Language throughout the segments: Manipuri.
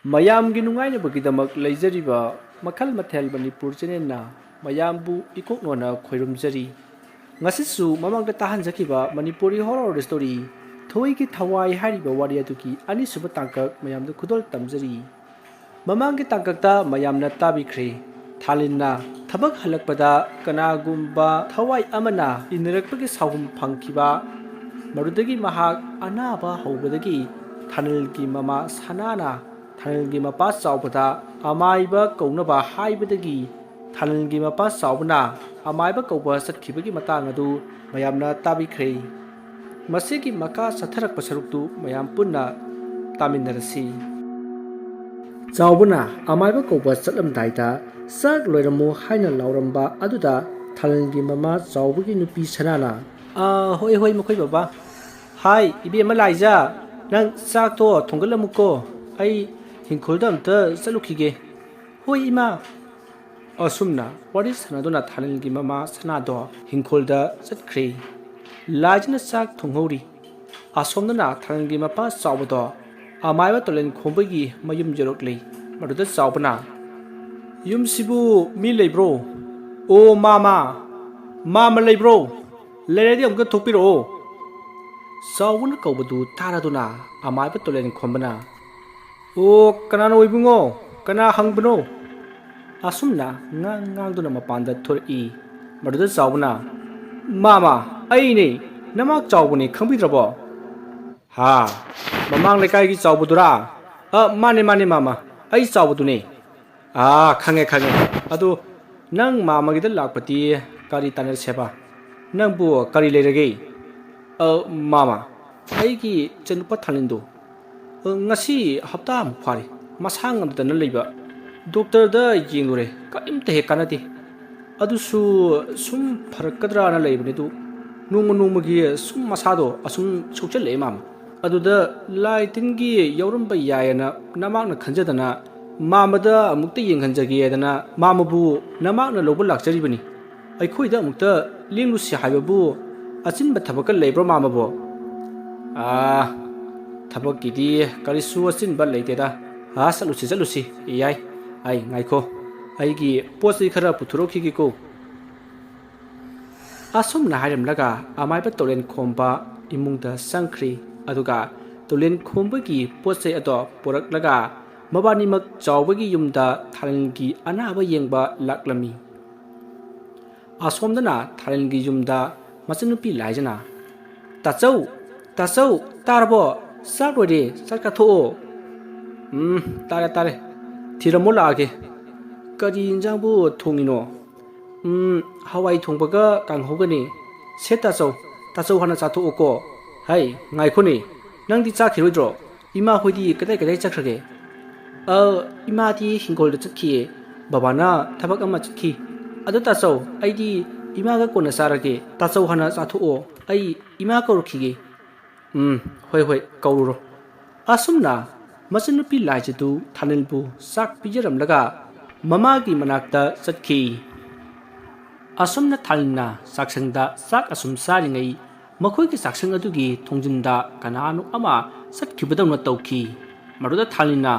ꯃꯌꯥꯝꯒꯤ ꯅꯨꯡꯉꯥꯏꯅꯕꯒꯤꯗꯃꯛ ꯂꯩꯖꯔꯤꯕ ꯃꯈꯜ ꯃꯊꯦꯜ ꯃꯅꯤꯄꯨꯔ ꯆꯦꯅꯦꯜꯅ ꯃꯌꯥꯝꯕꯨ ꯏꯀꯣꯛꯅꯣꯅ ꯈꯣꯏꯔꯨꯝꯖꯔꯤ ꯉꯁꯤꯁꯨ ꯃꯃꯥꯡꯗ ꯇꯥꯍꯟꯖꯈꯤꯕ ꯃꯅꯤꯄꯨꯔꯤ ꯍꯣꯔꯔ ꯁ꯭ꯇꯣꯔꯤ ꯊꯣꯏꯒꯤ ꯊꯋꯥꯏ ꯍꯥꯏꯔꯤꯕ ꯋꯥꯔꯤ ꯑꯗꯨꯒꯤ ꯑꯅꯤꯁꯨꯕ ꯇꯥꯡꯀꯛ ꯃꯌꯥꯝꯗ ꯈꯨꯗꯣꯜ ꯇꯝꯖꯔꯤ ꯃꯃꯥꯡꯒꯤ ꯇꯥꯡꯀꯛꯇ ꯃꯌꯥꯝꯅ ꯇꯥꯕꯤꯈ꯭ꯔꯦ ꯊꯥꯂꯤꯟꯅ ꯊꯕꯛ ꯍꯜꯂꯛꯄꯗ ꯀꯅꯥꯒꯨꯝꯕ ꯊꯋꯥꯏ ꯑꯃꯅ ꯏꯟꯅꯔꯛꯄꯒꯤ ꯁꯥꯎꯍꯨꯝ ꯐꯪꯈꯤꯕ ꯃꯗꯨꯗꯒꯤ ꯃꯍꯥꯛ ꯑꯅꯥꯕ ꯍꯧꯕꯗꯒꯤ ꯊꯥꯅꯤꯜꯒꯤ ꯃꯃꯥ ꯁꯅꯥꯅ ꯊꯥꯅꯤꯜꯒꯤ ꯃꯄꯥ ꯆꯥꯎꯕꯗ ꯑꯃꯥꯏꯕ ꯀꯧꯅꯕ ꯍꯥꯏꯕꯗꯒꯤ ꯊꯥꯅꯤꯜꯒꯤ ꯃꯄꯥ ꯆꯥꯎꯕꯅ ꯑꯃꯥꯏꯕ ꯀꯧꯕ ꯆꯠꯈꯤꯕꯒꯤ ꯃꯇꯥꯡ ꯑꯗꯨ ꯃꯌꯥꯝꯅ ꯇꯥꯕꯤꯈ꯭ꯔꯦ ꯃꯁꯤꯒꯤ ꯃꯈꯥ ꯆꯠꯊꯔꯛꯄ ꯁꯔꯨꯛꯇꯨ ꯃꯌꯥꯝ ꯄꯨꯟꯅ ꯇꯥꯃꯤꯟꯅꯔꯁꯤ ꯆꯥꯎꯕꯅ ꯑꯃꯥꯏꯕ ꯀꯧꯕ ꯆꯠꯂꯝꯗꯥꯏꯗ ꯆꯥꯛ ꯂꯣꯏꯔꯝꯃꯨ ꯍꯥꯏꯅ ꯂꯥꯎꯔꯝꯕ ꯑꯗꯨꯗ ꯊꯥꯅꯤꯜꯒꯤ ꯃꯃꯥ ꯆꯥꯎꯕꯒꯤ ꯅꯨꯄꯤ ꯁꯅꯥꯅ ꯍꯣꯏ ꯍꯣꯏ ꯃꯈꯣꯏ ꯕꯕꯥ ꯍꯥꯏ ꯏꯕꯦꯝꯃ ꯂꯥꯏꯖꯥ ꯅꯪ ꯆꯥꯛꯇꯣ ꯊꯣꯡꯒꯠꯂꯝꯃꯨꯀꯣ ꯑꯩ ꯍꯤꯡꯈꯣꯜꯗ ꯑꯝꯇ ꯆꯠꯂꯨꯈꯤꯒꯦ ꯍꯣꯏ ꯏꯃꯥ ꯑꯁꯨꯝꯅ ꯋꯥꯔꯤ ꯁꯥꯟꯅꯗꯨꯅ ꯊꯥꯅꯤꯜꯒꯤ ꯃꯃꯥ ꯁꯅꯥꯗꯣ ꯍꯤꯡꯈꯣꯜꯗ ꯆꯠꯈ꯭ꯔꯦ ꯂꯥꯏꯖꯅ ꯆꯥꯛ ꯊꯣꯡꯍꯧꯔꯤ ꯑꯁꯣꯝꯗꯅ ꯊꯥꯅꯤꯜꯒꯤ ꯃꯄꯥ ꯆꯥꯎꯕꯗꯣ ꯑꯃꯥꯏꯕ ꯇꯣꯂꯦꯟ ꯈꯣꯝꯕꯒꯤ ꯃꯌꯨꯝ ꯌꯧꯔꯛꯂꯤ ꯃꯗꯨꯗ ꯆꯥꯎꯕꯅ ꯌꯨꯝꯁꯤꯕꯨ ꯃꯤ ꯂꯩꯕ꯭ꯔꯣ ꯑꯣ ꯃꯥꯃ ꯂꯩꯕ꯭ꯔꯣ ꯂꯩꯔꯗꯤ ꯑꯃꯨꯛꯇ ꯊꯣꯛꯄꯤꯔꯛꯑꯣ ꯆꯥꯎꯕꯅ ꯀꯧꯕꯗꯨ ꯇꯥꯔꯗꯨꯅ ꯑꯃꯥꯏꯕ ꯇꯣꯂꯦꯟ ꯈꯣꯝꯕꯅ ꯑꯣ ꯀꯅꯥꯅꯣ ꯏꯕꯨꯡꯉꯣ ꯀꯅꯥ ꯍꯪꯕꯅꯣ ꯑꯁꯨꯝꯅ ꯉꯥꯡꯗꯨꯅ ꯃꯄꯥꯟꯗ ꯊꯣꯔꯛꯏ ꯃꯗꯨꯗ ꯆꯥꯎꯕꯅ ꯃꯥꯃ ꯑꯩꯅꯦ ꯅꯃꯥꯛ ꯆꯥꯎꯕꯅꯦ ꯈꯪꯕꯤꯗ꯭ꯔꯕꯣ ꯍꯥ ꯃꯃꯥꯡ ꯂꯩꯀꯥꯏꯒꯤ ꯆꯥꯎꯕꯗꯨꯔꯥ ꯃꯥꯅꯦ ꯃꯥꯃ ꯑꯩ ꯆꯥꯎꯕꯗꯨꯅꯦ ꯈꯪꯉꯦ ꯑꯗꯨ ꯅꯪ ꯃꯥꯃꯒꯤꯗ ꯂꯥꯛꯄꯗꯤ ꯀꯔꯤ ꯇꯥꯟꯅꯁꯦꯕ ꯅꯪꯕꯨ ꯀꯔꯤ ꯂꯩꯔꯒꯦ ꯃꯥꯃ ꯑꯩꯒꯤ ꯏꯆꯟꯅꯨꯄꯥ ꯊꯥꯅꯤꯟꯗꯣ ꯉꯁꯤ ꯍꯞꯇꯥꯃꯨꯛ ꯐꯥꯔꯦ ꯃꯁꯥ ꯉꯝꯗꯅ ꯂꯩꯕ ꯗꯣꯛꯇꯔꯗ ꯌꯦꯡꯂꯨꯔꯦ ꯀꯔꯤꯝꯇ ꯍꯦꯛ ꯀꯥꯟꯅꯗꯦ ꯑꯗꯨꯁꯨ ꯁꯨꯝ ꯐꯔꯛꯀꯗ꯭ꯔꯥꯅ ꯂꯩꯕꯅꯤ ꯑꯗꯨ ꯅꯣꯡꯃꯒꯤ ꯁꯨꯝ ꯃꯁꯥꯗꯣ ꯑꯁꯨꯝ ꯁꯣꯛꯆꯜꯂꯛꯑꯦ ꯃꯥꯃ ꯑꯗꯨꯗ ꯂꯥꯏ ꯇꯤꯟꯒꯤ ꯌꯥꯎꯔꯝꯕ ꯌꯥꯏꯌꯦꯅ ꯅꯃꯥꯛꯅ ꯈꯟꯖꯗꯅ ꯃꯥꯃꯗ ꯑꯃꯨꯛꯇ ꯌꯦꯡꯍꯟꯖꯒꯦꯗꯅ ꯃꯥꯃꯕꯨ ꯅꯃꯥꯛꯅ ꯂꯧꯕ ꯂꯥꯛꯆꯔꯤꯕꯅꯤ ꯑꯩꯈꯣꯏꯗ ꯑꯃꯨꯛꯇ ꯂꯦꯡꯂꯨꯁꯤ ꯍꯥꯏꯕꯕꯨ ꯑꯆꯤꯟꯕ ꯊꯕꯛꯀ ꯂꯩꯕ꯭ꯔꯣ ꯃꯥꯃꯕꯣ ꯊꯕꯛꯀꯤꯗꯤ ꯀꯔꯤꯁꯨ ꯑꯆꯤꯟꯕ ꯂꯩꯇꯦꯗ ꯆꯠꯂꯨꯁꯤ ꯌꯥꯏ ꯑꯩ ꯉꯥꯏꯈꯣ ꯑꯩꯒꯤ ꯄꯣꯠ ꯆꯩ ꯈꯔ ꯄꯨꯊꯣꯔꯛꯈꯤꯒꯦꯀꯣ ꯑꯁꯨꯝꯅ ꯍꯥꯏꯔꯝꯂꯒ ꯑꯃꯥꯏꯕ ꯇꯣꯂꯦꯟ ꯈꯣꯝꯕ ꯏꯃꯨꯡꯗ ꯆꯪꯈ꯭ꯔꯤ ꯑꯗꯨꯒ ꯇꯣꯂꯦꯟ ꯈꯣꯝꯕꯒꯤ ꯄꯣꯠ ꯆꯩ ꯑꯗꯣ ꯄꯨꯔꯛꯂꯒ ꯃꯕꯥꯅꯤꯃꯛ ꯆꯥꯎꯕꯒꯤ ꯌꯨꯝꯗ ꯊꯥꯅꯤꯜꯒꯤ ꯑꯅꯥꯕ ꯌꯦꯡꯕ ꯂꯥꯛꯂꯝꯃꯤ ꯑꯁꯣꯝꯗꯅ ꯊꯥꯅꯤꯜꯒꯤ ꯌꯨꯝꯗ ꯃꯆꯟꯅꯨꯄꯤ ꯂꯥꯏꯖꯅ ꯇꯥꯆꯧ ꯇꯥꯔꯕꯣ ꯆꯥꯛ ꯂꯣꯏꯔꯦ ꯆꯥꯛ ꯆꯥꯊꯣꯛꯑꯣ ꯇꯥꯔꯦ ꯊꯤꯔꯝꯃꯣ ꯂꯥꯛꯑꯒꯦ ꯀꯔꯤ ꯏꯟꯖꯥꯡꯕꯨ ꯊꯣꯡꯉꯤꯅꯣ ꯍꯋꯥꯏ ꯊꯣꯡꯕꯒ ꯀꯥꯡꯍꯧꯒꯅꯤ ꯁꯦ ꯇꯥꯆꯧ ꯍꯥꯟꯅ ꯆꯥꯊꯣꯛꯑꯣꯀꯣ ꯍꯩ ꯉꯥꯏꯈꯣꯅꯦ ꯅꯪꯗꯤ ꯆꯥꯈꯤꯔꯣꯏꯗ꯭ꯔꯣ ꯏꯃꯥ ꯍꯣꯏꯗꯤ ꯀꯗꯥꯏ ꯆꯠꯈ꯭ꯔꯒꯦ ꯏꯃꯥꯗꯤ ꯍꯤꯡꯒꯣꯜꯗ ꯆꯠꯈꯤꯌꯦ ꯕꯕꯥꯅ ꯊꯕꯛ ꯑꯃ ꯆꯠꯈꯤ ꯑꯗꯣ ꯇꯥꯆꯧ ꯑꯩꯗꯤ ꯏꯃꯥꯒ ꯀꯣꯟꯅ ꯆꯥꯔꯒꯦ ꯇꯥꯆꯧ ꯍꯥꯟꯅ ꯆꯥꯊꯣꯛꯑꯣ ꯑꯩ ꯏꯃꯥ ꯀꯧꯔꯛꯈꯤꯒꯦ ꯍꯣꯏ ꯀꯧꯔꯨꯔꯣ ꯑꯁꯨꯝꯅ ꯃꯆꯟꯅꯨꯄꯤ ꯂꯥꯏꯖꯗꯨ ꯊꯥꯅꯤꯜꯕꯨ ꯆꯥꯛ ꯄꯤꯖꯔꯝꯂꯒ ꯃꯃꯥꯒꯤ ꯃꯅꯥꯛꯇ ꯆꯠꯈꯤ ꯑꯁꯨꯝꯅ ꯊꯥꯅꯤꯜꯅ ꯆꯥꯛꯁꯪꯗ ꯆꯥꯛ ꯑꯁꯨꯝ ꯆꯥꯔꯤꯉꯩ ꯃꯈꯣꯏꯒꯤ ꯆꯥꯛꯁꯪ ꯑꯗꯨꯒꯤ ꯊꯣꯡꯖꯤꯟꯗ ꯀꯅꯥꯅꯣ ꯑꯃ ꯆꯠꯈꯤꯕꯗꯧꯅ ꯇꯧꯈꯤ ꯃꯗꯨꯗ ꯊꯥꯅꯤꯜꯅ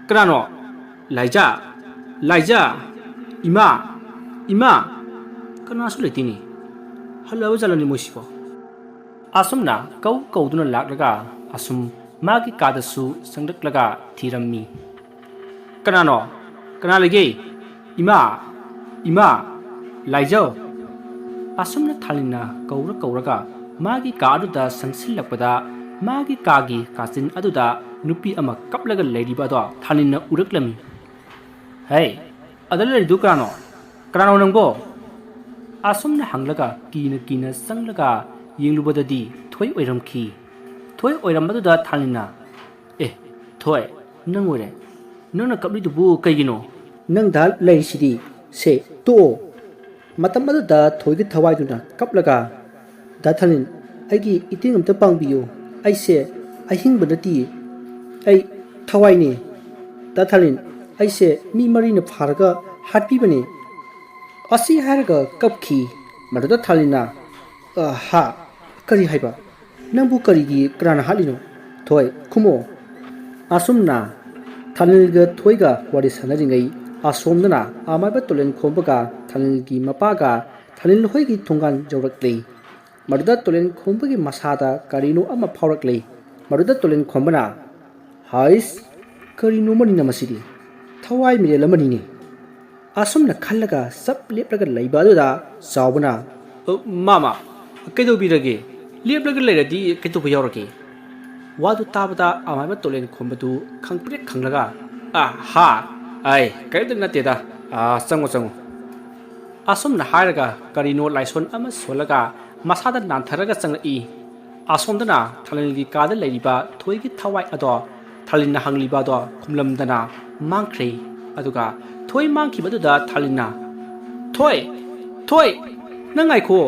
ꯀꯅꯥꯅꯣ ꯂꯥꯏꯖꯥ ꯏꯃꯥ ꯀꯅꯥꯁꯨ ꯂꯩꯇꯦꯅꯦ ꯍꯜꯂꯕ ꯖꯥꯠꯂꯅꯤ ꯃꯣꯏꯁꯤꯕꯣ ꯑꯁꯨꯝꯅ ꯀꯧꯗꯨꯅ ꯂꯥꯛꯂꯒ ꯑꯁꯨꯝ ꯃꯥꯒꯤ ꯀꯥꯗꯁꯨ ꯆꯪꯂꯛꯂꯒ ꯊꯤꯔꯝꯃꯤ ꯀꯅꯥ ꯂꯩꯒꯦ ꯏꯃꯥ ꯂꯥꯏꯖꯧ ꯑꯁꯨꯝꯅ ꯊꯥꯅꯤꯜꯅ ꯀꯧꯔꯒ ꯃꯥꯒꯤ ꯀꯥ ꯑꯗꯨꯗ ꯆꯪꯁꯤꯜꯂꯛꯄꯗ ꯃꯥꯒꯤ ꯀꯥꯒꯤ ꯀꯥꯆꯤꯟ ꯑꯗꯨꯗ ꯅꯨꯄꯤ ꯑꯃ ꯀꯞꯂꯒ ꯂꯩꯔꯤꯕ ꯑꯗꯣ ꯊꯥꯅꯤꯜꯅ ꯎꯔꯛꯂꯝꯃꯤ ꯍꯩ ꯑꯗ ꯂꯩꯔꯤꯗꯨ ꯀꯅꯥꯅꯣ ꯅꯪꯕꯣ ꯑꯁꯨꯝꯅ ꯍꯪꯂꯒ ꯀꯤꯅ ꯆꯪꯂꯒ ꯌꯦꯡꯂꯨꯕꯗꯗꯤ ꯊꯣꯏ ꯑꯣꯏꯔꯝꯈꯤ ꯊꯣꯏ ꯑꯣꯏꯔꯝꯕꯗꯨꯗ ꯊꯥꯅꯤꯜꯅ ꯊꯣꯏ ꯅꯪ ꯑꯣꯏꯔꯦ ꯅꯪꯅ ꯀꯞꯂꯤꯗꯨꯕꯨ ꯀꯩꯒꯤꯅꯣ ꯅꯪꯗ ꯂꯩꯔꯤꯁꯤꯗꯤ ꯁꯦ ꯇꯣꯛꯑꯣ ꯃꯇꯝ ꯑꯗꯨꯗ ꯊꯣꯏꯒꯤ ꯊꯋꯥꯏꯗꯨꯅ ꯀꯞꯂꯒ ꯗꯥ ꯊꯥꯅꯤꯜ ꯑꯩꯒꯤ ꯏꯇꯦꯡ ꯑꯝꯇ ꯄꯥꯡꯕꯤꯌꯨ ꯑꯩꯁꯦ ꯑꯍꯤꯡꯕ ꯅꯠꯇꯤꯌꯦ ꯑꯩ ꯊꯋꯥꯏꯅꯦ ꯗꯥ ꯊꯥꯅꯤꯜ ꯑꯩꯁꯦ ꯃꯤ ꯃꯔꯤꯅ ꯐꯥꯔꯒ ꯍꯥꯠꯄꯤꯕꯅꯦ ꯑꯁꯤ ꯍꯥꯏꯔꯒ ꯀꯞꯈꯤ ꯃꯗꯨꯗ ꯊꯥꯅꯤꯜꯅ ꯀꯔꯤ ꯍꯥꯏꯕ ꯅꯪꯕꯨ ꯀꯅꯥꯅ ꯍꯥꯠꯂꯤꯅꯣ ꯊꯣꯏ ꯈꯨꯝꯃꯣ ꯑꯁꯨꯝꯅ ꯊꯥꯅꯤꯜꯒ ꯊꯣꯏꯒ ꯋꯥꯔꯤ ꯁꯥꯟꯅꯔꯤꯉꯩ ꯑꯁꯣꯝꯗꯅ ꯑꯃꯥꯏꯕ ꯇꯣꯂꯦꯟ ꯈꯣꯝꯕꯒ ꯊꯥꯅꯤꯜꯒꯤ ꯃꯄꯥꯒ ꯊꯥꯅꯤꯜ ꯍꯣꯏꯒꯤ ꯊꯣꯡꯒꯥꯟ ꯌꯧꯔꯛꯂꯤ ꯃꯗꯨꯗ ꯇꯣꯂꯦꯟ ꯈꯣꯝꯕꯒꯤ ꯃꯁꯥꯗ ꯀꯔꯤꯅꯣ ꯑꯃ ꯐꯥꯎꯔꯛꯂꯤ ꯃꯗꯨꯗ ꯇꯣꯂꯦꯟ ꯈꯣꯝꯕꯅ ꯍꯥꯏꯁ ꯀꯔꯤꯅꯣ ꯃꯅꯤꯅ ꯃꯁꯤꯗꯤ ꯊꯋꯥꯏ ꯃꯤꯔꯦꯜ ꯑꯃꯅꯤꯅꯦ ꯑꯁꯨꯝꯅ ꯈꯜꯂꯒ ꯆꯞ ꯂꯦꯞꯂꯒ ꯂꯩꯕ ꯑꯗꯨꯗ ꯆꯥꯎꯕꯅ ꯃꯥꯃꯥ ꯀꯩꯗꯧꯕꯤꯔꯒꯦ ꯂꯦꯞꯂꯒ ꯂꯩꯔꯗꯤ ꯀꯩꯗꯧꯕ ꯌꯥꯎꯔꯒꯦ ꯋꯥꯗꯨ ꯇꯥꯕꯗ ꯑꯃꯥꯏꯕ ꯇꯣꯂꯦꯟ ꯈꯣꯝꯕꯗꯨ ꯈꯪꯄ꯭ꯔꯦꯛ ꯈꯪꯂꯒ ꯍꯥ ꯑꯩ ꯀꯔꯤꯝꯇ ꯅꯠꯇꯦꯗ ꯆꯪꯉꯣ ꯆꯪꯉꯣ ꯑꯁꯨꯝꯅ ꯍꯥꯏꯔꯒ ꯀꯔꯤꯅꯣ ꯂꯥꯏꯁꯣꯟ ꯑꯃ ꯁꯣꯜꯂꯒ ꯃꯁꯥꯗ ꯅꯥꯟꯊꯔꯒ ꯆꯪꯂꯛꯏ ꯑꯁꯣꯝꯗꯅ ꯊꯥꯅꯤꯜꯒꯤ ꯀꯥꯗ ꯂꯩꯔꯤꯕ ꯊꯣꯏꯒꯤ ꯊꯋꯥꯏ ꯑꯗꯣ ꯊꯥꯅꯤꯜꯅ ꯍꯪꯂꯤꯕ ꯑꯗꯣ ꯈꯨꯝꯂꯝꯗꯅ ꯃꯥꯡꯈ꯭ꯔꯦ ꯑꯗꯨꯒ ꯊꯣꯏ ꯃꯥꯡꯈꯤꯕꯗꯨꯗ ꯊꯥꯅꯤꯜꯅ ꯊꯣꯏ ꯊꯣꯏ ꯅꯪ ꯉꯥꯏꯈꯣ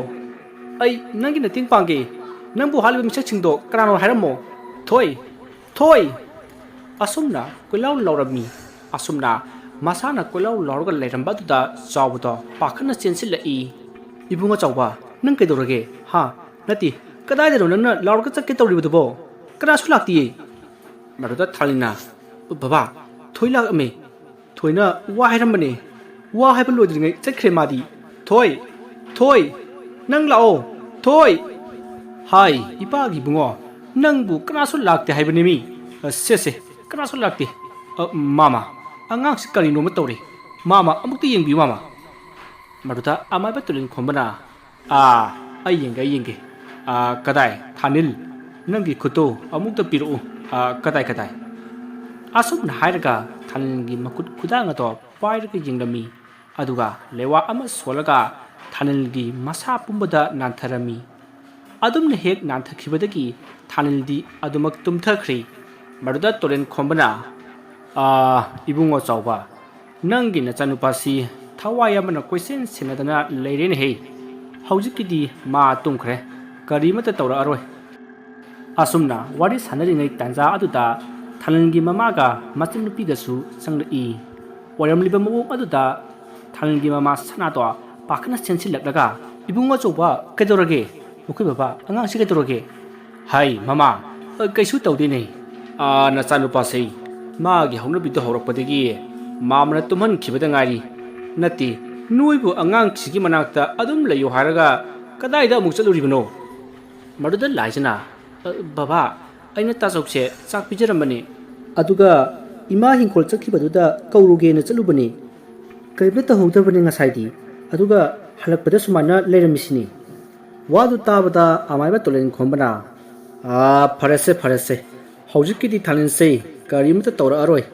ꯑꯩ ꯅꯪꯒꯤ ꯃꯇꯦꯡ ꯄꯥꯡꯒꯦ ꯅꯪꯕꯨ ꯍꯥꯠꯂꯤꯕ ꯃꯤꯁꯛꯁꯤꯡꯗꯣ ꯀꯅꯥꯅꯣ ꯍꯥꯏꯔꯝꯃꯣ ꯊꯣꯏ ꯊꯣꯏ ꯑꯁꯨꯝꯅ ꯀꯣꯏꯂꯥꯎ ꯂꯥꯎꯔꯝꯃꯤ ꯑꯁꯨꯝꯅ ꯃꯁꯥꯅ ꯀꯣꯏꯂꯥꯎ ꯂꯥꯎꯔꯒ ꯂꯩꯔꯝꯕ ꯑꯗꯨꯗ ꯆꯥꯎꯕꯗꯣ ꯄꯥꯈꯠꯅ ꯆꯦꯟꯁꯤꯜꯂꯛꯏ ꯏꯕꯨꯡꯉꯣ ꯆꯥꯎꯕ ꯅꯪ ꯀꯩꯗꯧꯔꯒꯦ ꯍꯥ ꯅꯠꯇꯦ ꯀꯗꯥꯏꯗꯅꯣ ꯅꯪꯅ ꯂꯥꯎꯔꯒ ꯆꯠꯀꯦ ꯇꯧꯔꯤꯕꯗꯨꯕꯣ ꯀꯅꯥꯁꯨ ꯂꯥꯛꯇꯤꯌꯦ ꯃꯗꯨꯗ ꯊꯥꯅꯤꯜꯅ ꯕꯕꯥ ꯊꯣꯏ ꯂꯥꯛꯑꯝꯃꯦ ꯊꯣꯏꯅ ꯋꯥ ꯍꯥꯏꯔꯝꯕꯅꯦ ꯋꯥ ꯍꯥꯏꯕ ꯂꯣꯏꯗ꯭ꯔꯤꯉꯩ ꯆꯠꯈ꯭ꯔꯦ ꯃꯥꯗꯤ ꯊꯣꯏ ꯊꯣꯏ ꯅꯪ ꯂꯥꯛꯑꯣ ꯊꯣꯏ ꯍꯥꯏ ꯏꯄꯥꯒꯤ ꯏꯕꯨꯡꯉꯣ ꯅꯪꯕꯨ ꯀꯅꯥꯁꯨ ꯂꯥꯛꯇꯦ ꯍꯥꯏꯕꯅꯦꯃꯤ ꯁꯦ ꯀꯅꯥꯁꯨ ꯂꯥꯛꯇꯦ ꯃꯥꯃꯥ ꯑꯉꯥꯡꯁꯤ ꯀꯔꯤꯅꯣꯃ ꯇꯧꯔꯦ ꯃꯥꯃꯥ ꯑꯃꯨꯛꯇ ꯌꯦꯡꯕꯤꯌꯨ ꯃꯥꯃꯥ ꯃꯗꯨꯗ ꯑꯃꯥꯏꯕ ꯇꯣꯂꯦꯟ ꯈꯣꯝꯕꯅ ꯑꯩ ꯌꯦꯡꯒꯦ ꯀꯗꯥꯏ ꯊꯥꯅꯤꯜ ꯅꯪꯒꯤ ꯈꯨꯠꯇꯣ ꯑꯃꯨꯛꯇ ꯄꯤꯔꯛꯎ ꯀꯗꯥꯏ ꯑꯁꯨꯝꯅ ꯍꯥꯏꯔꯒ ꯊꯥꯅꯤꯜꯒꯤ ꯃꯈꯨꯠ ꯈꯨꯗꯥꯡ ꯑꯗꯣ ꯄꯥꯏꯔꯒ ꯌꯦꯡꯂꯝꯃꯤ ꯑꯗꯨꯒ ꯂꯩꯋꯥ ꯑꯃ ꯁꯣꯜꯂꯒ ꯊꯥꯅꯤꯜꯒꯤ ꯃꯁꯥ ꯄꯨꯝꯕꯗ ꯅꯥꯟꯊꯔꯝꯃꯤ ꯑꯗꯨꯝꯅ ꯍꯦꯛ ꯅꯥꯟꯊꯈꯤꯕꯗꯒꯤ ꯊꯥꯅꯤꯜꯗꯤ ꯑꯗꯨꯃꯛ ꯇꯨꯝꯊꯈ꯭ꯔꯤ ꯃꯗꯨꯗ ꯇꯣꯂꯦꯟ ꯈꯣꯝꯕꯅ ꯏꯕꯨꯡꯉꯣ ꯆꯥꯎꯕ ꯅꯪꯒꯤ ꯅꯆꯥꯅꯨꯄꯥꯁꯤ ꯊꯋꯥꯏ ꯑꯃꯅ ꯀꯣꯏꯁꯦꯟ ꯁꯦꯟꯅꯗꯅ ꯂꯩꯔꯦꯅꯦꯍꯦ ꯍꯧꯖꯤꯛꯀꯤꯗꯤ ꯃꯥ ꯇꯨꯝꯈ꯭ꯔꯦ ꯀꯔꯤꯃꯠꯇ ꯇꯧꯔꯛꯑꯔꯣই ꯑꯁꯨꯝꯅ ꯋꯥꯔꯤ ꯁꯥꯟꯅꯔꯤꯉꯩ ꯇꯥꯟꯖꯥ ꯑꯗꯨꯗ ꯊꯥꯅꯤꯜꯒꯤ ꯃꯃꯥꯒ ꯃꯆꯟꯅꯨꯄꯤꯒꯁꯨ ꯆꯪꯂꯛꯏ ꯑꯣꯏꯔꯝꯂꯤꯕ ꯃꯑꯣꯡ ꯑꯗꯨꯗ ꯊꯥꯅꯤꯜꯒꯤ ꯃꯃꯥ ꯁꯅꯥꯗꯣ ꯄꯥꯈꯠꯅ ꯆꯦꯟꯁꯤꯜꯂꯛꯂꯒ ꯏꯕꯨꯡꯉꯣ ꯆꯧꯕ ꯀꯩꯗꯧꯔꯒꯦ ꯃꯈꯣꯏ ꯕꯕꯥ ꯑꯉꯥꯡꯁꯤ ꯀꯩꯗꯧꯔꯒꯦ ꯍꯥꯏ ꯃꯃꯥ ꯀꯩꯁꯨ ꯇꯧꯗꯦꯅꯦ ꯅꯆꯥꯅꯨꯄꯥꯁꯦ ꯃꯥꯒꯤ ꯍꯧꯅꯕꯤꯗꯣ ꯍꯧꯔꯛꯄꯗꯒꯤ ꯃꯥꯃꯅ ꯇꯨꯝꯍꯟꯈꯤꯕꯗ ꯉꯥꯏꯔꯤ ꯅꯠꯇꯦ ꯅꯣꯏꯕꯨ ꯑꯉꯥꯡꯁꯤꯒꯤ ꯃꯅꯥꯛꯇ ꯑꯗꯨꯝ ꯂꯩꯌꯨ ꯍꯥꯏꯔꯒ ꯀꯗꯥꯏꯗ ꯑꯃꯨꯛ ꯆꯠꯂꯨꯔꯤꯕꯅꯣ ꯃꯗꯨꯗ ꯂꯥꯏꯖꯅ ꯕꯕꯥ ꯑꯩꯅ ꯇꯥꯆꯧꯁꯦ ꯆꯥꯛ ꯄꯤꯖꯔꯝꯕꯅꯤ ꯑꯗꯨꯒ ꯏꯃꯥ ꯍꯤꯡꯈꯣꯜ ꯆꯠꯈꯤꯕꯗꯨꯗ ꯀꯧꯔꯨꯒꯦꯅ ꯆꯠꯂꯨꯕꯅꯤ ꯀꯔꯤꯝꯇ ꯇꯧꯍꯧꯗꯕꯅꯤ ꯉꯁꯥꯏꯗꯤ ꯑꯗꯨꯒ ꯍꯜꯂꯛꯄꯗ ꯁꯨꯃꯥꯏꯅ ꯂꯩꯔꯝꯃꯤꯁꯤꯅꯤ ꯋꯥꯗꯨ ꯇꯥꯕꯗ ꯑꯃꯥꯏꯕ ꯇꯣꯂꯦꯟ ꯈꯣꯝꯕꯅ ꯐꯔꯦꯁꯦ ꯍꯧꯖꯤꯛꯀꯤꯗꯤ ꯊꯥꯅꯤꯜꯁꯦ ꯀꯔꯤꯃꯠꯇ ꯇꯧꯔꯛꯑꯔꯣꯏ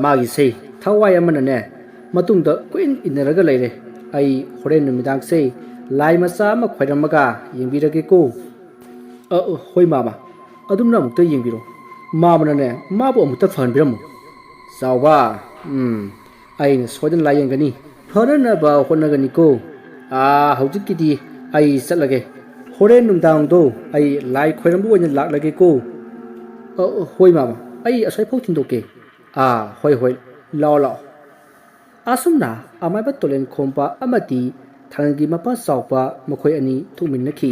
ꯃꯥꯒꯤꯁꯦ ꯊꯋꯥꯏ ꯑꯃꯅꯅꯦ ꯃꯇꯨꯡꯗ ꯀꯨꯏꯟ ꯏꯟꯅꯔꯒ ꯂꯩꯔꯦ ꯑꯩ ꯍꯣꯔꯦꯟ ꯅꯨꯃꯤꯗꯥꯡꯁꯦ ꯂꯥꯏ ꯃꯆꯥ ꯑꯃ ꯈꯣꯏꯔꯝꯃꯒ ꯌꯦꯡꯕꯤꯔꯒꯦꯀꯣ ꯍꯣꯏ ꯃꯥꯃꯥ ꯑꯗꯨꯝꯅ ꯑꯃꯨꯛꯇ ꯌꯦꯡꯕꯤꯔꯣ ꯃꯥꯃꯅꯅꯦ ꯃꯥꯕꯨ ꯑꯃꯨꯛꯇ ꯐꯍꯟꯕꯤꯔꯝꯃꯨ ꯆꯥꯎꯕ ꯑꯩꯅ ꯁꯣꯏꯗꯅ ꯂꯥꯏꯌꯦꯡꯒꯅꯤ ꯐꯅꯅꯕ ꯍꯣꯠꯅꯒꯅꯤꯀꯣ ꯍꯧꯖꯤꯛꯀꯤꯗꯤ ꯑꯩ ꯆꯠꯂꯒꯦ ꯍꯣꯔꯦꯟ ꯅꯨꯡꯗꯥꯡꯗꯣ ꯑꯩ ꯂꯥꯏ ꯈꯣꯏꯔꯝꯕ ꯑꯣꯏꯅ ꯂꯥꯛꯂꯒꯦꯀꯣ ꯍꯣꯏ ꯃꯥꯃꯥ ꯑꯩ ꯑꯁ꯭ꯋꯥꯏꯐꯥꯎ ꯊꯤꯟꯗꯣꯛꯀꯦ ꯍꯣꯏ ꯂꯥꯛꯑꯣ ꯑꯁꯨꯝꯅ ꯑꯃꯥꯏꯕ ꯇꯣꯂꯦꯟ ꯈꯣꯝꯕ ꯑꯃꯗꯤ ꯊꯥꯅꯤꯜꯒꯤ ꯃꯄꯥ ꯆꯥꯎꯕ ꯃꯈꯣꯏ ꯑꯅꯤ ꯊꯣꯛꯃꯤꯟꯅꯈꯤ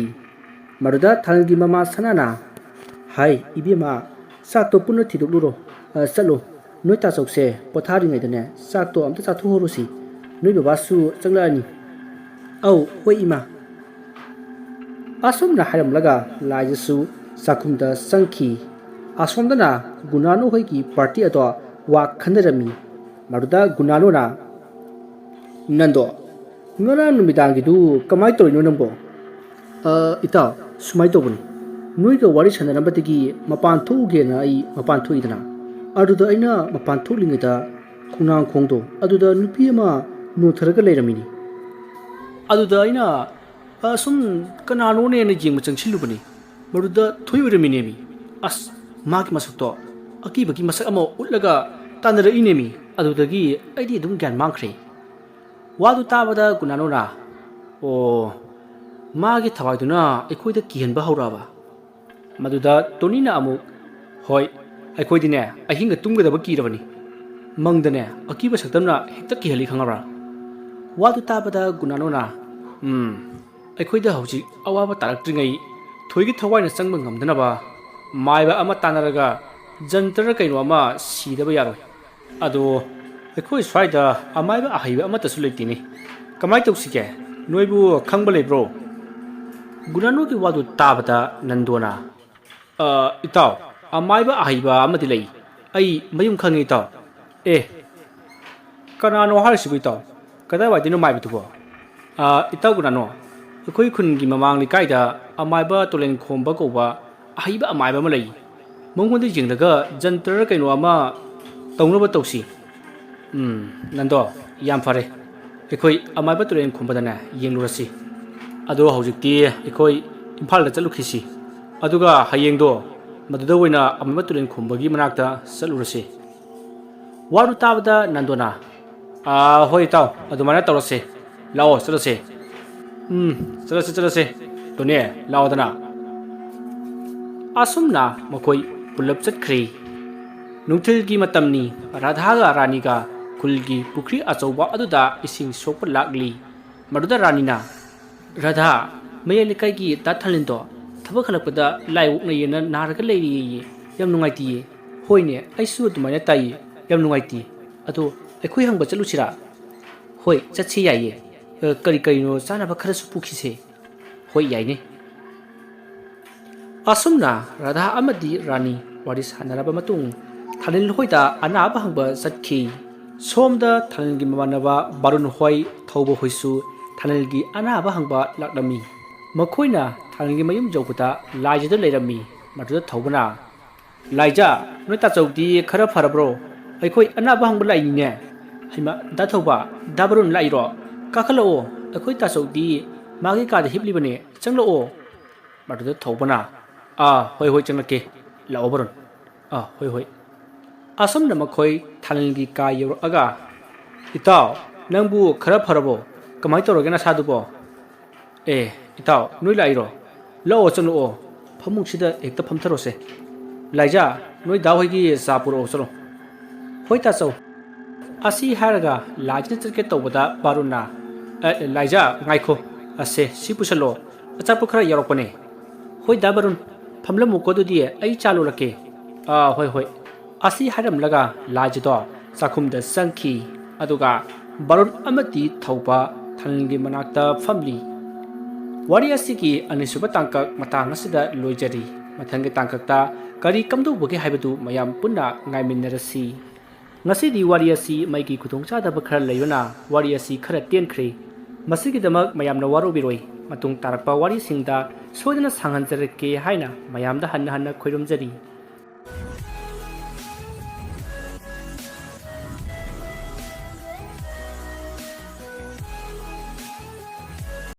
ꯃꯗꯨꯗ ꯊꯥꯅꯤꯜꯒꯤ ꯃꯃꯥ ꯁꯅꯥꯅ ꯍꯥꯏ ꯏꯕꯦꯝꯃ ꯆꯥꯛꯇꯣ ꯄꯨꯟꯅ ꯊꯤꯗꯣꯛꯂꯨꯔꯣ ꯆꯠꯂꯣ ꯅꯣꯏ ꯇꯥꯆꯧꯁꯦ ꯄꯣꯊꯥꯔꯤꯉꯩꯗꯅꯦ ꯆꯥꯛꯇꯣ ꯑꯝꯇ ꯆꯥꯊꯣꯛꯍꯧꯔꯨꯁꯤ ꯅꯣꯏ ꯕꯕꯥꯁꯨ ꯆꯪꯂꯛꯑꯅꯤ ꯍꯣꯏ ꯏꯃꯥ ꯑꯁꯨꯝꯅ ꯍꯥꯏꯔꯝꯂꯒ ꯂꯥꯏꯖꯁꯨ ꯆꯥꯛꯈꯨꯝꯗ ꯆꯪꯈꯤ ꯑꯁꯣꯝꯗꯅ ꯒꯨꯅꯥꯅꯨ ꯍꯣꯏꯒꯤ ꯄꯥꯔꯇꯤ ꯑꯗꯣ ꯋꯥ ꯈꯟꯅꯔꯝꯃꯤ ꯃꯗꯨꯗ ꯒꯨꯅꯥꯅꯨꯅ ꯅꯟꯗꯣ ꯉꯔꯥꯡ ꯅꯨꯃꯤꯗꯥꯡꯒꯤꯗꯨ ꯀꯃꯥꯏꯅ ꯇꯧꯔꯤꯅꯣ ꯅꯪꯕꯣ ꯏꯇꯥꯎ ꯁꯨꯃꯥꯏꯅ ꯇꯧꯕꯅꯤ ꯅꯣꯏꯒ ꯋꯥꯔꯤ ꯁꯥꯟꯅꯔꯝꯕꯗꯒꯤ ꯃꯄꯥꯟ ꯊꯣꯛꯎꯒꯦꯅ ꯑꯩ ꯃꯄꯥꯟ ꯊꯣꯛꯏꯗꯅ ꯑꯗꯨꯗ ꯑꯩꯅ ꯃꯄꯥꯟ ꯊꯣꯛꯂꯤꯉꯩꯗ ꯈꯣꯡꯅꯥꯡꯈꯣꯡꯗꯣ ꯑꯗꯨꯗ ꯅꯨꯄꯤ ꯑꯃ ꯅꯣꯟꯊꯔꯒ ꯂꯩꯔꯝꯃꯤꯅꯤ ꯑꯗꯨꯗ ꯑꯩꯅ ꯁꯨꯝ ꯀꯅꯥꯅꯣꯅꯦꯅ ꯌꯦꯡꯕ ꯆꯪꯁꯤꯜꯂꯨꯕꯅꯤ ꯃꯗꯨꯗ ꯊꯣꯏ ꯑꯣꯏꯔꯝꯃꯤꯅꯦꯃꯤ ꯃꯥꯒꯤ ꯃꯁꯛꯇꯣ ꯑꯀꯤꯕꯒꯤ ꯃꯁꯛ ꯑꯃ ꯎꯠꯂꯒ ꯇꯥꯟꯅꯔꯛꯏꯅꯦꯃꯤ ꯑꯗꯨꯗꯒꯤ ꯑꯩꯗꯤ ꯑꯗꯨꯝ ꯒ꯭ꯌꯥꯟ ꯃꯥꯡꯈ꯭ꯔꯦ ꯋꯥꯗꯨ ꯇꯥꯕꯗ ꯒꯨꯅꯥꯅꯨꯅ ꯃꯥꯒꯤ ꯊꯋꯥꯏꯗꯨꯅ ꯑꯩꯈꯣꯏꯗ ꯀꯤꯍꯟꯕ ꯍꯧꯔꯛꯑꯕ ꯃꯗꯨꯗ ꯇꯣꯅꯤꯅ ꯑꯃꯨꯛ ꯍꯣꯏ ꯑꯩꯈꯣꯏꯗꯤꯅꯦ ꯑꯍꯤꯡꯒ ꯇꯨꯝꯒꯗꯕ ꯀꯤꯔꯕꯅꯤ ꯃꯪꯗꯅꯦ ꯑꯀꯤꯕ ꯁꯛꯇꯝꯅ ꯍꯦꯛꯇ ꯀꯤꯍꯜꯂꯤ ꯈꯪꯉꯕ꯭ꯔꯥ ꯋꯥꯗꯨ ꯇꯥꯕꯗ ꯒꯨꯅꯥꯅꯨꯅ ꯑꯩꯈꯣꯏꯗ ꯍꯧꯖꯤꯛ ꯑꯋꯥꯕ ꯇꯥꯔꯛꯇ꯭ꯔꯤꯉꯩ ꯊꯣꯏꯒꯤ ꯊꯋꯥꯏꯅ ꯆꯪꯕ ꯉꯝꯗꯅꯕ ꯃꯥꯏꯕ ꯑꯃ ꯇꯥꯟꯅꯔꯒ ꯖꯟꯇꯔ ꯀꯩꯅꯣ ꯑꯃ ꯁꯤꯗꯕ ꯌꯥꯔꯣꯏ ꯑꯗꯣ ꯑꯩꯈꯣꯏ ꯁ꯭ꯋꯥꯏꯗ ꯑꯃꯥꯏꯕ ꯑꯍꯩꯕ ꯑꯃꯠꯇꯁꯨ ꯂꯩꯇꯦꯅꯤ ꯀꯃꯥꯏ ꯇꯧꯁꯤꯒꯦ ꯅꯣꯏꯕꯨ ꯈꯪꯕ ꯂꯩꯕ꯭ꯔꯣ ꯒꯨꯅꯥꯅꯣꯒꯤ ꯋꯥꯗꯨ ꯇꯥꯕꯗ ꯅꯟꯗꯣꯅ ꯏꯇꯥꯎ ꯑꯃꯥꯏꯕ ꯑꯍꯩꯕ ꯑꯃꯗꯤ ꯂꯩ ꯑꯩ ꯃꯌꯨꯝ ꯈꯪꯉꯤ ꯏꯇꯥꯎ ꯑꯦ ꯀꯅꯥꯅꯣ ꯍꯥꯏꯔꯤꯁꯤꯕꯨ ꯏꯇꯥꯎ ꯀꯗꯥꯏꯋꯥꯏꯗꯅꯣ ꯃꯥꯏꯕꯗꯨꯕꯣ ꯏꯇꯥꯎ ꯒꯨꯅꯥꯅꯣ ꯑꯩꯈꯣꯏ ꯈꯨꯟꯒꯤ ꯃꯃꯥꯡ ꯂꯩꯀꯥꯏꯗ ꯑꯃꯥꯏꯕ ꯇꯣꯂꯦꯟ ꯈꯣꯝꯕ ꯀꯧꯕ ꯑꯍꯩꯕ ꯑꯃꯥꯏꯕ ꯑꯃ ꯂꯩ ꯃꯉꯣꯟꯗ ꯌꯦꯡꯂꯒ ꯖꯟꯇꯔ ꯀꯩꯅꯣ ꯑꯃ ꯇꯧꯅꯕ ꯇꯧꯁꯤ ꯅꯟꯗꯣ ꯌꯥꯝ ꯐꯔꯦ ꯑꯩꯈꯣꯏ ꯑꯃꯥꯏꯕ ꯇꯨꯔꯦꯟ ꯈꯨꯝꯕꯗꯅꯦ ꯌꯦꯡꯂꯨꯔꯁꯤ ꯑꯗꯣ ꯍꯧꯖꯤꯛꯇꯤ ꯑꯩꯈꯣꯏ ꯏꯝꯐꯥꯜꯗ ꯆꯠꯂꯨꯈꯤꯁꯤ ꯑꯗꯨꯒ ꯍꯌꯦꯡꯗꯣ ꯃꯗꯨꯗ ꯑꯣꯏꯅ ꯑꯃꯥꯏꯕ ꯇꯨꯔꯦꯟ ꯈꯨꯝꯕꯒꯤ ꯃꯅꯥꯛꯇ ꯆꯠꯂꯨꯔꯁꯤ ꯋꯥꯗꯨ ꯇꯥꯕꯗ ꯅꯟꯗꯣꯅ ꯍꯣꯏ ꯏꯇꯥꯎ ꯑꯗꯨꯃꯥꯏꯅ ꯇꯧꯔꯁꯤ ꯂꯥꯛꯑꯣ ꯆꯠꯂꯁꯤ ꯆꯠꯂꯁꯤ ꯇꯣꯅꯦ ꯂꯥꯛꯑꯣꯗꯅ ꯑꯁꯨꯝꯅ ꯃꯈꯣꯏ ꯄꯨꯂꯞ ꯆꯠꯈ꯭ꯔꯦ ꯅꯨꯡꯊꯤꯜꯒꯤ ꯃꯇꯝꯅꯤ ꯔꯥꯙꯥꯒ ꯔꯥꯅꯤꯒ ꯈꯨꯜꯒꯤ ꯄꯨꯈ꯭ꯔꯤ ꯑꯆꯧꯕ ꯑꯗꯨꯗ ꯏꯁꯤꯡ ꯁꯣꯛꯄ ꯂꯥꯛꯂꯤ ꯃꯗꯨꯗ ꯔꯥꯅꯤꯅ ꯔꯥꯙꯥ ꯃꯌꯥꯏ ꯂꯩꯀꯥꯏꯒꯤ ꯗꯥ ꯊꯥꯂꯤꯟꯗꯣ ꯊꯕꯛ ꯍꯜꯂꯛꯄꯗ ꯂꯥꯏ ꯑꯣꯛꯅꯩꯌꯦꯅ ꯅꯥꯔꯒ ꯂꯩꯔꯤꯌꯦ ꯌꯥꯝ ꯅꯨꯡꯉꯥꯏꯇꯤꯌꯦ ꯍꯣꯏꯅꯦ ꯑꯩꯁꯨ ꯑꯗꯨꯃꯥꯏꯅ ꯇꯥꯏꯌꯦ ꯌꯥꯝ ꯅꯨꯡꯉꯥꯏꯇꯦ ꯑꯗꯣ ꯑꯩꯈꯣꯏ ꯍꯪꯕ ꯆꯠꯂꯨꯁꯤꯔꯥ ꯍꯣꯏ ꯆꯠꯁꯤ ꯌꯥꯏꯌꯦ ꯀꯔꯤꯅꯣ ꯆꯥꯅꯕ ꯈꯔꯁꯨ ꯄꯨꯈꯤꯁꯦ ꯍꯣꯏ ꯌꯥꯏꯅꯦ ꯑꯁꯨꯝꯅ ꯔꯥꯙꯥ ꯑꯃꯗꯤ ꯔꯥꯅꯤ ꯋꯥꯔꯤ ꯁꯥꯟꯅꯔꯕ ꯃꯇꯨꯡ ꯊꯥꯂꯤꯜ ꯍꯣꯏꯗ ꯑꯅꯥꯕ ꯍꯪꯕ ꯆꯠꯈꯤ ꯁꯣꯝꯗ ꯊꯥꯂꯤꯜꯒꯤ ꯃꯃꯥꯟꯅꯕ ꯕꯥꯔꯨꯟ ꯍꯣꯏ ꯊꯧꯕ ꯍꯣꯏꯁꯨ ꯊꯥꯂꯤꯜꯒꯤ ꯑꯅꯥꯕ ꯍꯪꯕ ꯂꯥꯛꯂꯝꯃꯤ ꯃꯈꯣꯏꯅ ꯊꯥꯂꯤꯜꯒꯤ ꯃꯌꯨꯝ ꯌꯧꯕꯗ ꯂꯥꯏꯖꯗ ꯂꯩꯔꯝꯃꯤ ꯃꯗꯨꯗ ꯊꯧꯕꯅ ꯂꯥꯏꯖ ꯅꯣꯏ ꯇꯥꯆꯧꯗꯤ ꯈꯔ ꯐꯔꯕ꯭ꯔꯣ ꯑꯩꯈꯣꯏ ꯑꯅꯥꯕ ꯍꯪꯕ ꯂꯥꯛꯏꯅꯤꯅꯦ ꯍꯩꯃ ꯗꯥ ꯊꯧꯕ ꯗꯥ ꯕꯥꯔꯨꯟ ꯂꯥꯛꯏꯔꯣ ꯀꯥꯈꯠꯂꯛꯑꯣ ꯑꯩꯈꯣꯏ ꯇꯥꯆꯧꯗꯤ ꯃꯥꯒꯤ ꯀꯥꯗ ꯍꯤꯞꯂꯤꯕꯅꯦ ꯆꯪꯂꯛꯑꯣ ꯃꯗꯨꯗ ꯊꯧꯕꯅ ꯍꯣꯏ ꯆꯪꯂꯛꯀꯦ ꯂꯥꯛꯑꯣ ꯕꯥꯔꯨꯟ ꯍꯣꯏ ꯑꯁꯨꯝꯅ ꯃꯈꯣꯏ ꯊꯥꯂꯤꯜꯒꯤ ꯀꯥ ꯌꯧꯔꯛꯑꯒ ꯏꯇꯥꯎ ꯅꯪꯕꯨ ꯈꯔ ꯐꯔꯕꯣ ꯀꯃꯥꯏ ꯇꯧꯔꯒꯦ ꯅꯁꯥꯗꯨꯕꯣ ꯏꯇꯥꯎ ꯅꯣꯏ ꯂꯥꯛꯏꯔꯣ ꯂꯥꯛꯑꯣ ꯆꯪꯂꯛꯑꯣ ꯐꯃꯨꯡꯁꯤꯗ ꯍꯦꯛꯇ ꯐꯝꯊꯔꯣꯁꯦ ꯂꯥꯏꯖꯥ ꯅꯣꯏ ꯗꯥ ꯍꯣꯏꯒꯤ ꯆꯥ ꯄꯨꯔꯛꯑꯣ ꯆꯠꯂꯣ ꯍꯣꯏ ꯇꯥꯆꯧ ꯑꯁꯤ ꯍꯥꯏꯔꯒ ꯂꯥꯏꯖꯅ ꯆꯠꯀꯦ ꯇꯧꯕꯗ ꯕꯥꯔꯨꯟꯅ ꯂꯥꯏꯖꯥ ꯉꯥꯏꯈꯣ ꯁꯤ ꯄꯨꯁꯜꯂꯣ ꯑꯆꯥꯄꯣꯠ ꯈꯔ ꯌꯥꯎꯔꯛꯄꯅꯦ ꯍꯣꯏ ꯗꯥ ꯕꯥꯔꯨꯟ ꯐꯝꯂꯝꯃꯨꯀꯣ ꯑꯗꯨꯗꯤ ꯑꯩ ꯆꯥ ꯂꯣꯜꯂꯛꯀꯦ ꯍꯣꯏ ꯑꯁꯤ ꯍꯥꯏꯔꯝꯂꯒ ꯂꯥꯏꯖꯗꯣ ꯆꯥꯛꯈꯨꯝꯗ ꯆꯪꯈꯤ ꯑꯗꯨꯒ ꯕꯥꯔꯨꯟ ꯑꯃꯗꯤ ꯊꯧꯕ ꯊꯥꯂꯤꯜꯒꯤ ꯃꯅꯥꯛꯇ ꯐꯝꯂꯤ ꯋꯥꯔꯤ ꯑꯁꯤꯒꯤ ꯑꯅꯤꯁꯨꯕ ꯇꯥꯡꯀꯛ ꯃꯇꯥꯡ ꯑꯁꯤꯗ ꯂꯣꯏꯖꯔꯤ ꯃꯊꯪꯒꯤ ꯇꯥꯡꯀꯛꯇ ꯀꯔꯤ ꯀꯝꯗꯧꯕꯒꯦ ꯍꯥꯏꯕꯗꯨ ꯃꯌꯥꯝ ꯄꯨꯟꯅ ꯉꯥꯏꯃꯤꯟꯅꯔꯁꯤ ꯉꯁꯤꯗꯤ ꯋꯥꯔꯤ ꯑꯁꯤ ꯃꯩꯒꯤ ꯈꯨꯗꯣꯡꯆꯥꯗꯕ ꯈꯔ ꯂꯩꯕꯅ ꯋꯥꯔꯤ ꯑꯁꯤ ꯈꯔ ꯇꯦꯟꯈ꯭ꯔꯦ ꯃꯁꯤꯒꯤꯗꯃꯛ ꯃꯌꯥꯝꯅ ꯋꯥꯔꯧꯕꯤꯔꯣꯏ ꯃꯇꯨꯡ ꯇꯥꯔꯛꯄ ꯋꯥꯔꯤꯁꯤꯡꯗ ꯁꯣꯏꯗꯅ ꯁꯥꯡꯍꯟꯖꯔꯛꯀꯦ ꯍꯥꯏꯅ ꯃꯌꯥꯝꯗ ꯍꯟꯅ ꯈꯣꯏꯔꯝꯖꯔꯤ